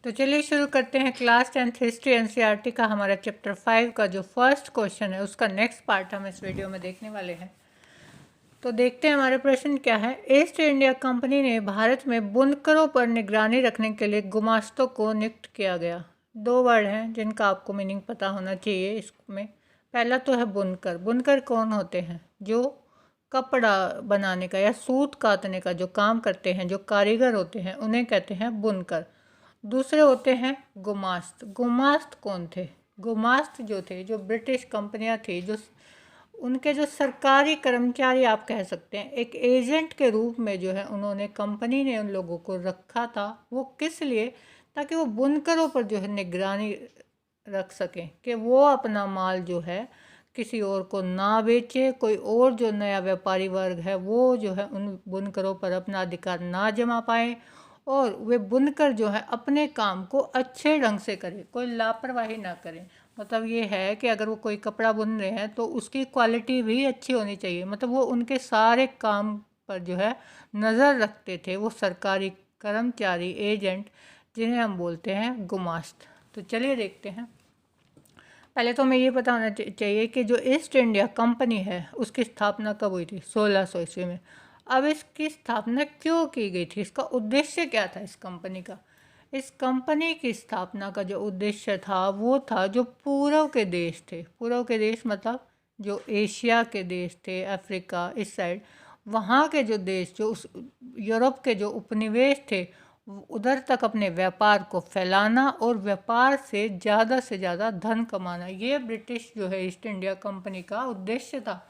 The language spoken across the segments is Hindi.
तो चलिए शुरू करते हैं क्लास 10th हिस्ट्री एनसीईआरटी का हमारा चैप्टर 5 का जो फर्स्ट क्वेश्चन है उसका नेक्स्ट पार्ट हम इस वीडियो में देखने वाले हैं। तो देखते हैं हमारे प्रश्न क्या है। ईस्ट इंडिया कंपनी ने भारत में बुनकरों पर निगरानी रखने के लिए गुमास्तों को नियुक्त किया गया। दो वर्ड हैं जिनका आपको मीनिंग पता होना चाहिए इसमें। पहला तो है बुनकर। बुनकर कौन होते हैं? जो कपड़ा बनाने का या सूत काटने का जो काम करते हैं, जो कारीगर होते हैं, उन्हें कहते हैं बुनकर। दूसरे होते हैं गुमास्त। गुमास्त कौन थे? गुमास्त जो थे, जो ब्रिटिश कंपनियां थी, जो उनके जो सरकारी कर्मचारी आप कह सकते हैं, एक एजेंट के रूप में जो है उन्होंने कंपनी ने उन लोगों को रखा था। वो किस लिए? ताकि वो बुनकरों पर जो है निगरानी रख सकें कि वो अपना माल जो है किसी और को ना बेचे, कोई और जो नया व्यापारी वर्ग है वो जो है उन बुनकरों पर अपना अधिकार ना जमा पाए, और वे बुनकर जो है अपने काम को अच्छे ढंग से करें, कोई लापरवाही ना करें। मतलब ये है कि अगर वो कोई कपड़ा बुन रहे हैं तो उसकी क्वालिटी भी अच्छी होनी चाहिए। मतलब वो उनके सारे काम पर जो है नज़र रखते थे, वो सरकारी कर्मचारी, एजेंट, जिन्हें हम बोलते हैं गुमास्त। तो चलिए देखते हैं। पहले तो हमें ये पता होना चाहिए कि जो ईस्ट इंडिया कंपनी है उसकी स्थापना कब हुई थी? 1600 ईस्वी में। अब इसकी स्थापना क्यों की गई थी? इसका उद्देश्य क्या था इस कंपनी का? इस कंपनी की स्थापना का जो उद्देश्य था वो था जो पूर्व के देश थे, पूर्व के देश मतलब जो एशिया के देश थे, अफ्रीका इस साइड, वहाँ के जो देश, जो उस यूरोप के जो उपनिवेश थे, उधर तक अपने व्यापार को फैलाना और व्यापार से ज़्यादा धन कमाना, ये ब्रिटिश जो है ईस्ट इंडिया कंपनी का उद्देश्य था।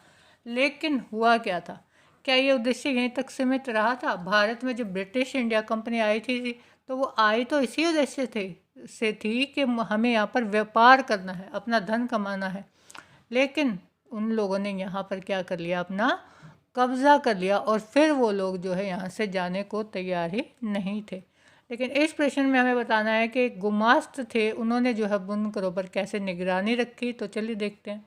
लेकिन हुआ क्या था? क्या ये उद्देश्य यहीं तक सीमित रहा था? भारत में जब ब्रिटिश इंडिया कंपनी आई थी तो वो आई तो इसी उद्देश्य से थी कि हमें यहाँ पर व्यापार करना है, अपना धन कमाना है। लेकिन उन लोगों ने यहाँ पर क्या कर लिया? अपना कब्ज़ा कर लिया, और फिर वो लोग जो है यहाँ से जाने को तैयार ही नहीं थे। लेकिन इस प्रश्न में हमें बताना है कि गुमास्त थे, उन्होंने जो है बुनकरों पर कैसे निगरानी रखी। तो चलिए देखते हैं।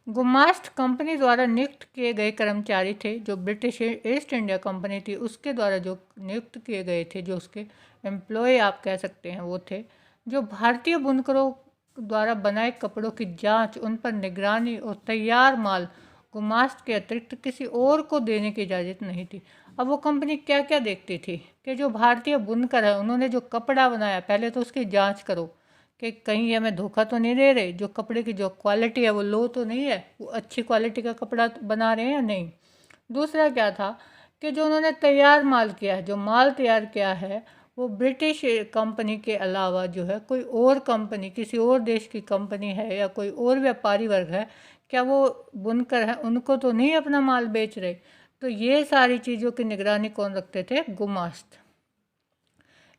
गुमास्त कंपनी द्वारा नियुक्त किए गए कर्मचारी थे। जो ब्रिटिश ईस्ट इंडिया कंपनी थी उसके द्वारा जो नियुक्त किए गए थे, जो उसके एम्प्लॉय आप कह सकते हैं, वो थे जो भारतीय बुनकरों द्वारा बनाए कपड़ों की जांच, उन पर निगरानी और तैयार माल गुमास्त के अतिरिक्त किसी और को देने की इजाज़त नहीं थी। अब वो कंपनी क्या क्या देखती थी कि जो भारतीय बुनकर है उन्होंने जो कपड़ा बनाया, पहले तो उसकी जांच करो कि कहीं ये हमें धोखा तो नहीं दे रहे, जो कपड़े की जो क्वालिटी है वो लो तो नहीं है, वो अच्छी क्वालिटी का कपड़ा बना रहे हैं या नहीं। दूसरा क्या था कि जो उन्होंने तैयार माल किया है, जो माल तैयार किया है, वो ब्रिटिश कंपनी के अलावा जो है कोई और कंपनी, किसी और देश की कंपनी है या कोई और व्यापारी वर्ग है, क्या वो बुनकर है उनको तो नहीं अपना माल बेच रहे। तो ये सारी चीज़ों की निगरानी कौन रखते थे? गुमास्त।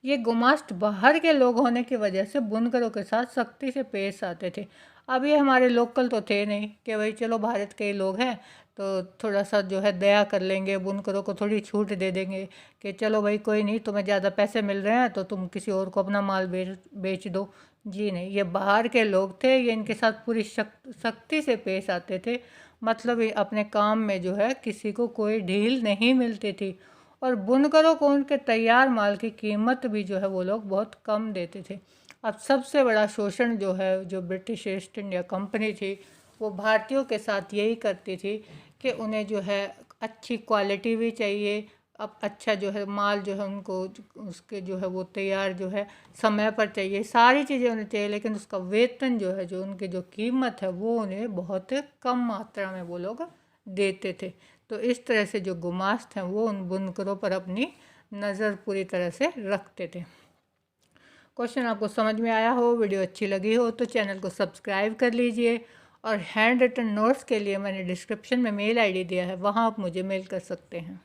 ये गुमास्त बाहर के लोग होने की वजह से बुनकरों के साथ सख्ती से पेश आते थे। अब ये हमारे लोकल तो थे नहीं कि भाई चलो भारत के लोग हैं तो थोड़ा सा जो है दया कर लेंगे, बुनकरों को थोड़ी छूट दे देंगे कि चलो भाई कोई नहीं, तुम्हें ज़्यादा पैसे मिल रहे हैं तो तुम किसी और को अपना माल बेच दो। जी नहीं, ये बाहर के लोग थे, ये इनके साथ पूरी सख्ती से पेश आते थे। मतलब ये अपने काम में जो है किसी को कोई ढील नहीं मिलती थी, और बुनकरों को उनके तैयार माल की कीमत भी जो है वो लोग बहुत कम देते थे। अब सबसे बड़ा शोषण जो है, जो ब्रिटिश ईस्ट इंडिया कंपनी थी वो भारतीयों के साथ यही करती थी कि उन्हें जो है अच्छी क्वालिटी भी चाहिए, अब अच्छा जो है माल जो है उनको उसके जो है वो तैयार जो है समय पर चाहिए, सारी चीज़ें उन्हें चाहिए, लेकिन उसका वेतन जो है, जो उनकी जो कीमत है वो उन्हें बहुत कम मात्रा में वो लोग देते थे। तो इस तरह से जो गुमास्त हैं वो उन बुनकरों पर अपनी नज़र पूरी तरह से रखते थे। क्वेश्चन आपको समझ में आया हो, वीडियो अच्छी लगी हो तो चैनल को सब्सक्राइब कर लीजिए, और हैंड रिटन नोट्स के लिए मैंने डिस्क्रिप्शन में मेल आईडी दिया है, वहाँ आप मुझे मेल कर सकते हैं।